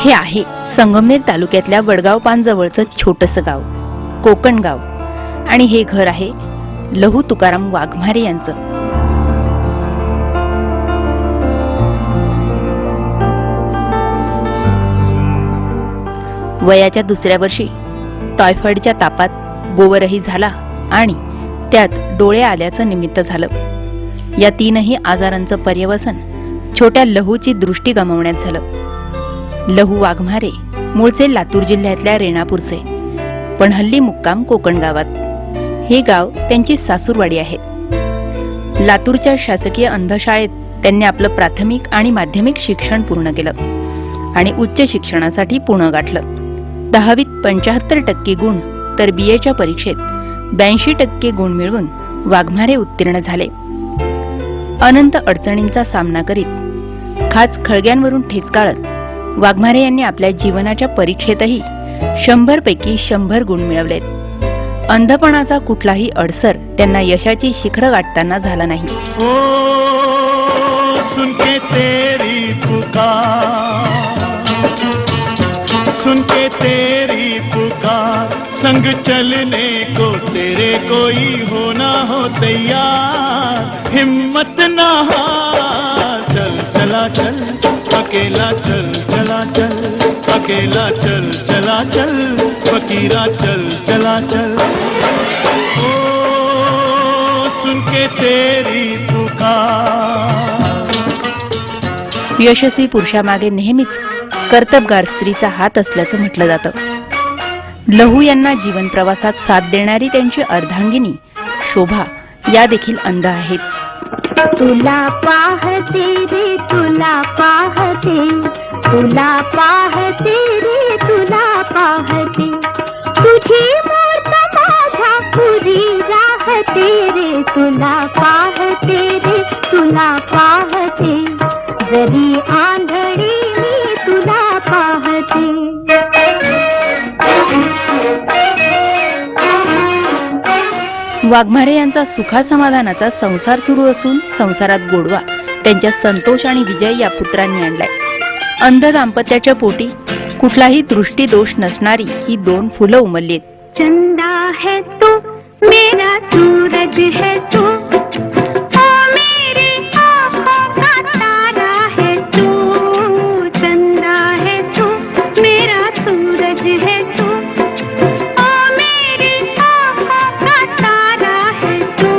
हे आहे संगमनेर तालुक्यातल्या वडगाव पानजवळचं छोटंसं गाव, कोकण गाव. आणि हे घर आहे लहू तुकाराम वाघमारे यांचं. वयाच्या दुसऱ्या वर्षी टायफॉइडच्या तापात गोवरही झाला आणि त्यात डोळे आल्याचं निमित्त झालं. या तीनही आजारांचं पर्यवसन छोट्या लहूची दृष्टी गमावण्यात झालं. लहू वाघमारे मूळचे लातूर जिल्ह्यातल्या रेणापूरचे, पण हल्ली मुक्काम कोकण गावात. हे गाव त्यांची सासूरवाडी आहे. लातूरच्या शासकीय अंधशाळेत त्यांनी आपलं प्राथमिक आणि माध्यमिक शिक्षण पूर्ण केलं आणि उच्च शिक्षणासाठी पुणे गाठलं. 10वीत 75% गुण तर BAच्या परीक्षेत 82% गुण मिळवून वाघमारे उत्तीर्ण झाले. अनंत अडचणींचा सामना करीत खास खळग्यांवरून ठेचकाळत वाघमारे यांनी आपल्या जीवनाच्या परीक्षेतही 100 पैकी 100 गुण मिळवलेत. अंधपणाचा कुठलाही अडसर त्यांना यशाची शिखरं गाठताना झाला नाही. सुन के तेरी पुकार, सुन के तेरी पुकार, संग चलने को तेरे कोई हो ना हो तैयार. हिम्मत ना हार, चल चला चल, अकेला चल चला चल, अकेला चल चला चल, फकीरा चल चला चल. ओ सुन के तेरी पुकार. यशस्वी पुरुषामागे नेहमीच कर्तबगार स्त्रीचा हात असल्याचं म्हटलं जातं. लहू यांना जीवन प्रवासात साथ देणारी त्यांची अर्धांगिनी शोभा या देखील अंध आहेत. तुला पाहते रे, तुला पाहते, तुला पाहते रे, तुला पाहते, तुझी मूर्त माझ्या पुरी राहते रे. तुला पाहते रे, तुला पाहते, जरी आंधळी मी तुला पाहते. वाघमारे यांचा सुखासमाधानाचा संसार सुरू असून संसारात गोडवा त्यांच्या संतोष आणि विजय या पुत्रांनी आणलाय. अंध दाम्पत्याच्या पोटी कुठलाही दृष्टीदोष नसणारी ही 2 फुलं उमललीत. चंदा है तू, मेरा सूरज है तू, ओ मेरी आँखों का तारा है तू. चंदा है तू, मेरा सूरज है तू, ओ मेरी आँखों का तारा है तू.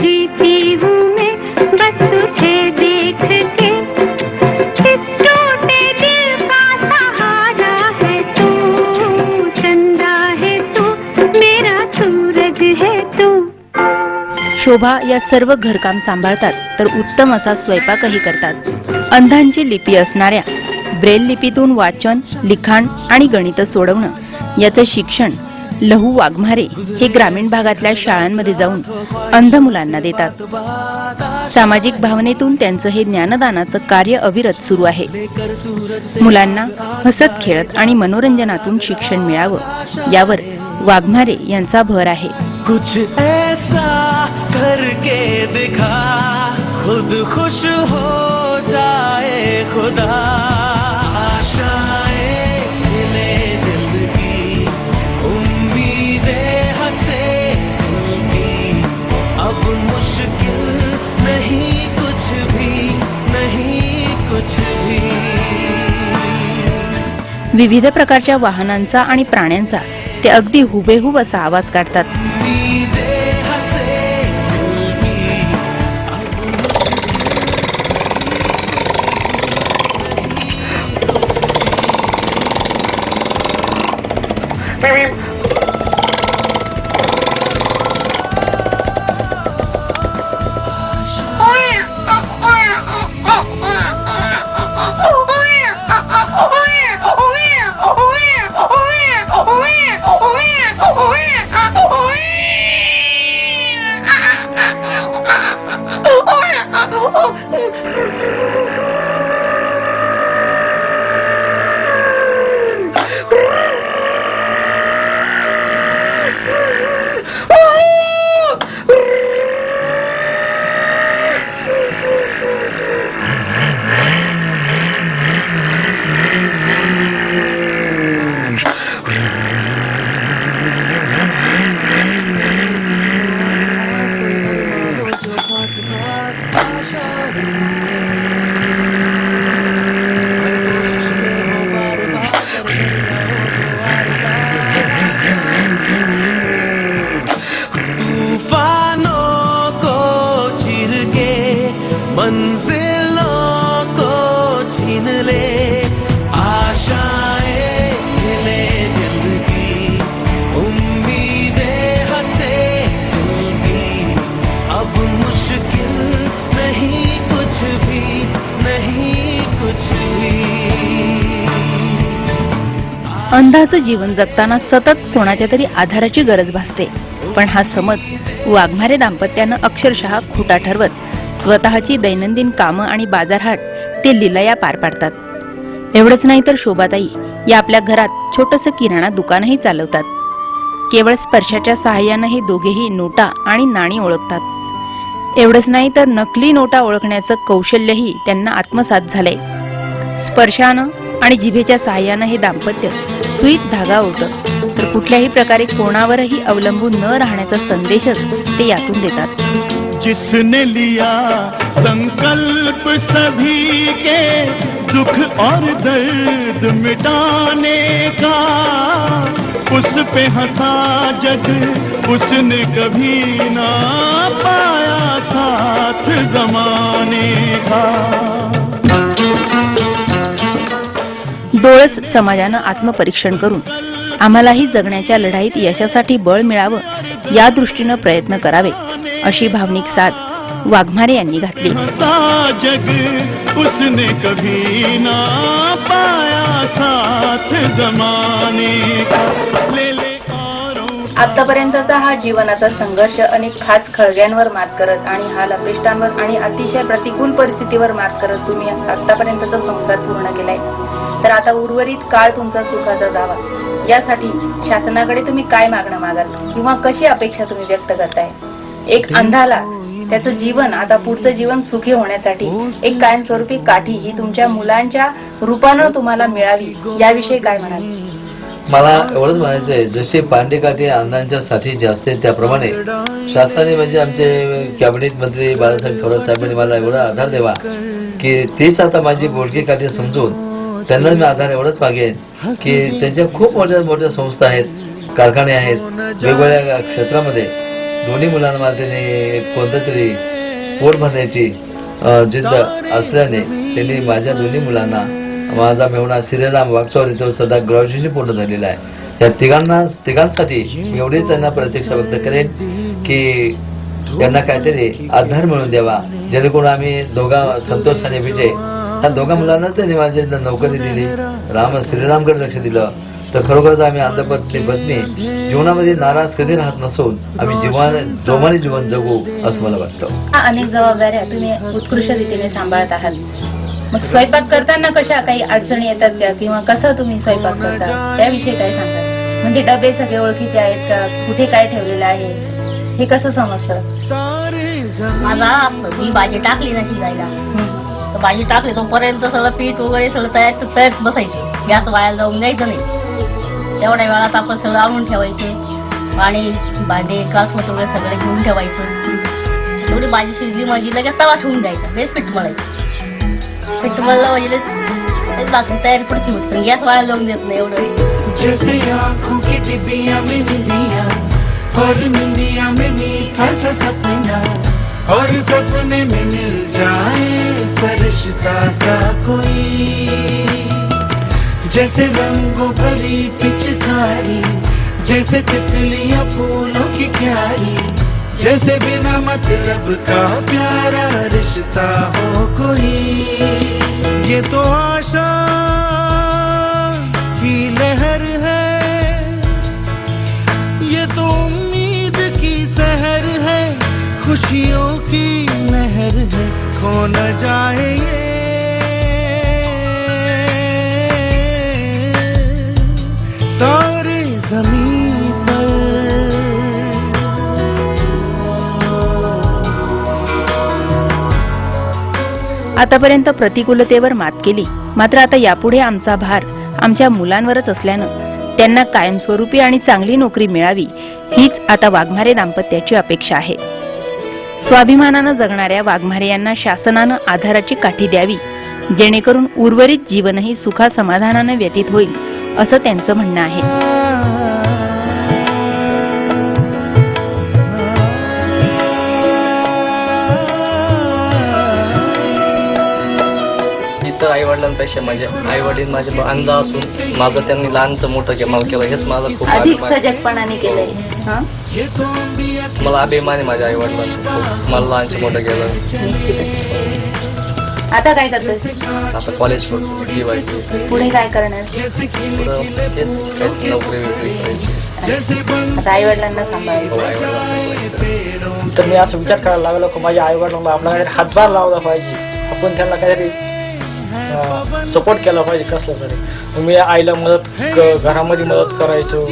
जीती हूँ मैं बस तुझे देख के, इस टूटे दिल का सहारा है तू. चंदा है तू, मेरा सूरज है तू. शोभा या सर्व घरकाम सांभाळतात तर उत्तम असा स्वयंपाकही करतात. अंधांची लिपी असणाऱ्या ब्रेल लिपीतून वाचन, लिखाण आणि गणित सोडवणं याचं शिक्षण लहू वाघमारे हे ग्रामीण भागातल्या शाळांमध्ये जाऊन अंध मुलांना देतात. सामाजिक भावनेतून त्यांचं हे ज्ञानदानाचं कार्य अविरत सुरू आहे. मुलांना हसत खेळत आणि मनोरंजनातून शिक्षण मिळावं यावर वाघमारे यांचा भर आहे. कुछ ऐसा करके दिखा, खुद खुश हो जाए खुदा. आशाएं खिले दिल की, उम्मीदें हंसे दिल की. अब मुश्किल नहीं कुछ भी, नहीं कुछ भी. विविध प्रकारच्या वाहनांचा आणि प्राण्यांचा ते अगदी हुबेहूब असा आवाज काढतात. अंधाचं जीवन जगताना सतत कोणाच्या तरी आधाराची गरज भासते, पण हा समज वाघमारे दाम्पत्यानं अक्षरशः खोटा ठरवत स्वतःची दैनंदिन कामं आणि बाजारहाट ते लीलया पार पाडतात. एवढंच नाही तर शोभाताई या आपल्या घरात छोटंसं किराणा दुकानही चालवतात. केवळ स्पर्शाच्या सहाय्यानं हे दोघेही नोटा आणि नाणी ओळखतात. एवढंच नाही तर नकली नोटा ओळखण्याचं कौशल्यही त्यांना आत्मसात झालंय. स्पर्शानं आणि जिभेच्या सहाय्यानं हे दाम्पत्य सुईत धागा ओढतं, तर कुठल्याही प्रकारे कोणावरही अवलंबून न राहण्याचा संदेशच ते यातून देतात. जिसने लिया संकल्प सभी के दुख और दर्द मिटाने का, उस पे हंसा जग उसने कभी ना पाया साथ जमाने का. डोळस समाजानं आत्मपरीक्षण करून आम्हालाही जगण्याच्या लढाईत यशासाठी बळ मिळावं या दृष्टीनं प्रयत्न करावे, अशी भावनिक साथ वाघमारे यांनी घातली. हंसा जग उसने कभी ना पाया साथ जमाने का. ले ले आतापर्यंतचा हा जीवनाचा संघर्ष अनेक खास खळग्यांवर मात करत आणि हाल अपेष्टांवर आणि अतिशय प्रतिकूल परिस्थितीवर मात करत तुम्ही आतापर्यंतचा संसार पूर्ण केलाय. तर आता उर्वरित काळ तुमचा सुखाचा जावा यासाठी शासनाकडे तुम्ही काय मागणं मागाल किंवा कशी अपेक्षा तुम्ही व्यक्त करताय? एक अंधाला त्याचं जीवन आता पुढचं जीवन सुखी होण्यासाठी एक कायमस्वरूपी काठी ही तुमच्या मुलांच्या रूपानं तुम्हाला मिळावी याविषयी काय म्हणाल? मला एवढंच म्हणायचं आहे, जसे पांडेकाठी अंधांच्या साठी असते त्याप्रमाणे शासनाने म्हणजे आमचे कॅबिनेट मंत्री बाळासाहेब थोरात साहेबांनी मला एवढा आधार द्यावा की तेच आता माझी बोलकी काठी समजून त्यांना मी आधार एवढंच मागेन की त्यांच्या खूप मोठ्या मोठ्या संस्था आहेत, कारखाने आहेत, वेगवेगळ्या क्षेत्रामध्ये दोन्ही मुलांना मला त्यांनी कोणतं तरी पोट भरण्याची जिद्द असल्याने त्यांनी माझ्या दोन्ही मुलांना, माझा मेहुणा श्रीराम वागचौर तो सध्या ग्रॅज्युएशन पूर्ण झालेला आहे, या तिघांसाठी मी एवढीच त्यांना प्रतीक्षा व्यक्त करेन की त्यांना काहीतरी आधार मिळून द्यावा, जेणेकरून आम्ही संतोष आणि विजय ह्या दोघा मुलांना त्यांनी माझी नोकरी दिली, श्रीरामकडे लक्ष दिलं, तर खरोखरच आम्ही पत्नी जीवनामध्ये नाराज कधी राहत नसून आम्ही जोमाने जीवन जगू असं मला वाटतं. अनेक जबाबदाऱ्या तुम्ही उत्कृष्ट रीतीने सांभाळत आहात. मग स्वयंपाक करताना कशा काही अडचणी येतात का किंवा कसं तुम्ही स्वयंपाक करता त्याविषयी काय सांगाल? म्हणजे डबे सगळे ओळखीचे आहेत का, कुठे काय ठेवलेलं आहे हे कसं समजतं? माझा मी भाजी टाकली ना शिजायला तर भाजी टाकली तोपर्यंत सगळं पीठ वगैरे सगळं तयार बसायचं, गॅस वायाला जाऊन द्यायचं नाही. तेवढ्या वेळात आपण सगळं आणून ठेवायचे, पाणी भांडे कासमट वगैरे सगळे घेऊन ठेवायचं. थोडी भाजी शिजली म्हणजे लगेच तवा ठेवून द्यायचा, तेच पीठ मळायचं. पीठ मळलं म्हणजे बाकी तयारी पुढची होती, पण गॅस वायाला जाऊन देत नाही एवढं. जैसे आँखों की डिबिया में निंदिया और निंदिया में मीठा सा सपना और सपने में मिल जाए फरिश्ता सा कोई. जैसे रंगों भरी पिचकारी, जैसे तितलियां फूलों की क्यारी, जैसे बिना मतलब का प्यारा रिश्ता हो कोई. ये तो आशा की लहर है, ये तो उम्मीद की सहर है, खुशियों की लहर है, खो न जाए ये तारे जमीन पर. आतापर्यंत प्रतिकूलतेवर मात केली, मात्र आता यापुढे आमचा भार आमच्या मुलांवरच असल्यानं त्यांना कायमस्वरूपी आणि चांगली नोकरी मिळावी हीच आता वाघमारे दाम्पत्याची अपेक्षा आहे. स्वाभिमानानं जगणाऱ्या वाघमारे यांना शासनानं आधाराची काठी द्यावी, जेणेकरून उर्वरित जीवनही सुखासमाधानानं व्यतीत होईल असं त्यांचं म्हणणं आहे. इतर आई वडिलांपेक्षा म्हणजे आई वडील माझे अंध असून माझं त्यांनी लहानचं मोठं मला केलं, हेच माझं खूप अधिक सजगपणाने केलंय. मला अभिमान आहे माझ्या आई वडिलांचा, मला लहानचं मोठं केलं. आता काय करतोय? आता कॉलेज करतो DYT. पुढे काय करणार? पुढं तेच काही नोकरी बिकरी करायची. आता आई वडिलांना सांभाळ. हो, आई-वडिलांना सांभाळायचं. तर मी असं विचार करायला लागलो की माझ्या आई वडिलांना आपला काहीतरी हातभार लावला पाहिजे, आपण त्यांना काहीतरी सपोर्ट केला पाहिजे कसलं तरी. मग मी आईला घरामध्ये मदत करायचो,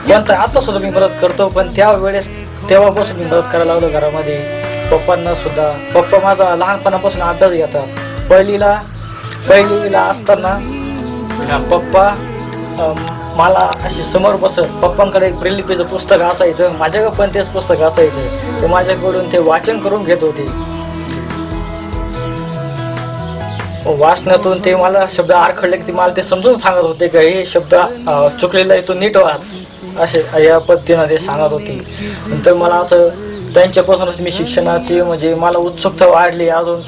पण आता सुद्धा मी मदत करतो. पण तेव्हापासून मी मदत करायला लागलो घरामध्ये. पप्पांना सुद्धा, पप्पा माझा लहानपणापासून अभ्यास घेतात. पहिलीला असताना पप्पा मला अशी समोर बसत, पप्पांकडे एक ब्रेल पुस्तक असायचं, माझ्याकडे पण तेच पुस्तक असायचं. ते माझ्याकडून ते वाचन करून घेत होते. वाचनातून ते मला शब्द आरखडले की मला ते समजून सांगत होते की हे शब्द चुकलेला आहे, तो नीट वाच, असे या पद्धतीनं ते सांगत होते. नंतर मला असं त्यांच्यापासूनच मी शिक्षणाची म्हणजे मला उत्सुकता वाढली अजून.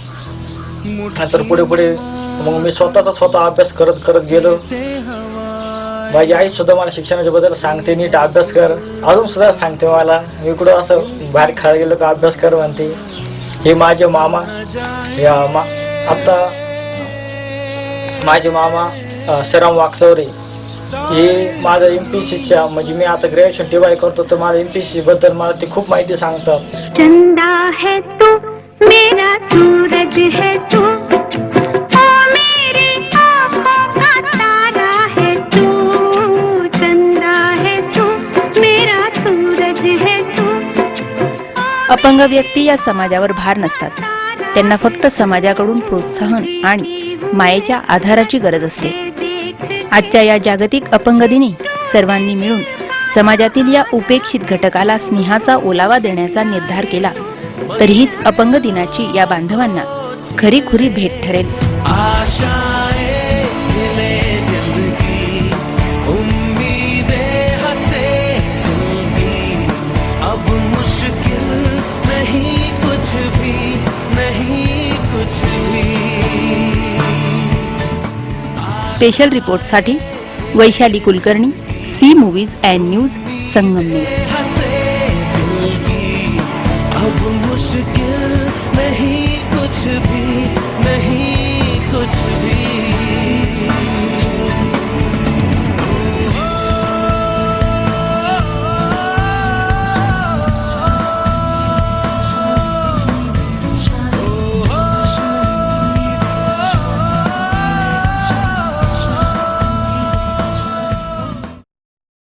नंतर पुढे मग मी स्वतः अभ्यास करत गेलो. माझी आई सुद्धा मला शिक्षणाच्या बद्दल सांगते, नीट अभ्यास कर. अजून सुद्धा सांगते मला, मी कुठं असं बाहेर खेळायला गेलो का अभ्यास कर म्हणते. हे माझे मामा, आता माझे मामा श्रीराम वाकचौरे, हे माझं MPSCच्या म्हणजे मी आता ग्रॅज्युएशन DY करतो, तर माझं MPSC बद्दल मला ते खूप माहिती सांगतात. चंदा है तू मेरा सूरज है तू ओ मेरी आँखों का तारा है तू चंदा है तू मेरा सूरज है तू. अपंग व्यक्ती या समाजावर भार नसतात. त्यांना फक्त समाजाकडून प्रोत्साहन आणि मायेच्या आधाराची गरज असते. आजच्या या जागतिक अपंग दिनी सर्वांनी मिळून समाजातील या उपेक्षित घटकाला स्नेहाचा ओलावा देण्याचा निर्धार केला तर हीच अपंग दिनाची या बांधवांना खरीखुरी भेट ठरेल. आशाएं हिले दिल की, उम्मीदें हंसे दिल की, अब मुश्किल नहीं कुछ भी, नहीं कुछ भी. स्पेशल रिपोर्टसाठी Vaishali Kulkarni, C movies and news, Sangamner. हंसे दिल की, अब मुश्किल नहीं कुछ भी.